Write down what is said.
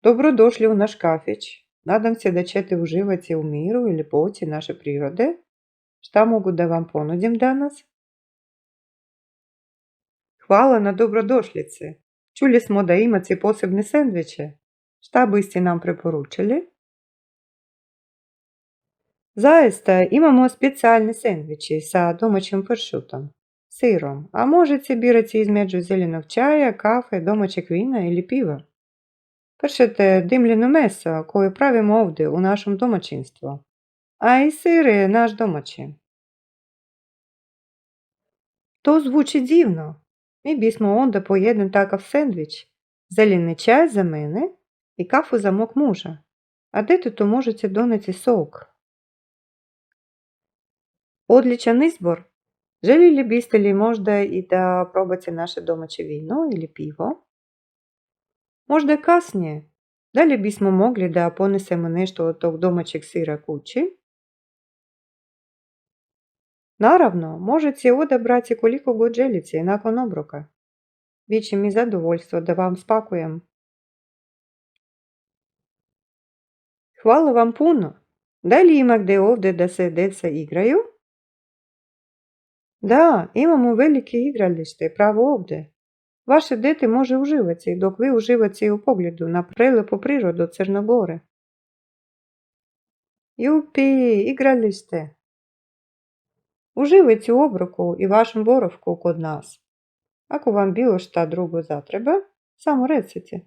Dobrodošli u naš kafić. Nadam se da ćete uživati u miru i ljepoti naše prirode. Šta mogu da vam ponudim danas? Hvala na dobrodošlici. Čuli smo da imate posebne sendviče. Šta biste nam preporučili? Zaista, imamo specijalne sendviče sa domaćim pršutom, sirom, a možete birati između zelenog čaja, kafe, domaćeg vina ili piva. Pršut je dimljeno meso koje pravimo ovdje u našem domaćinstvu, a i sir je naš domaći. To zvuči divno. Mi bismo onda po jedan takav sendvič, zeleni čaj za mene i kafu za mog muža. A djetetu možete doneti sok. Odličan izbor. Željeli biste li možda i da probate naše domaće vino ili pivo? Možda kasnije. Da li bismo mogli da ponesemo nešto od tog domaćeg sira kući? Naravno, možete odabrati koliko god želite nakon obroka. Biće mi zadovoljstvo da vam spakujem. Hvala vam puno. Da li ima gdje ovdje da se djeca igraju? Da, imamo velike igralište pravo ovdje. Vaše dijete može uživati dok vi uživate u pogledu na prelepu prirodu Crne Gore. Jupi, igralište! Uživajte u obroku i vašem boravku kod nas. Ako vam bilo šta drugo zatreba, samo recite.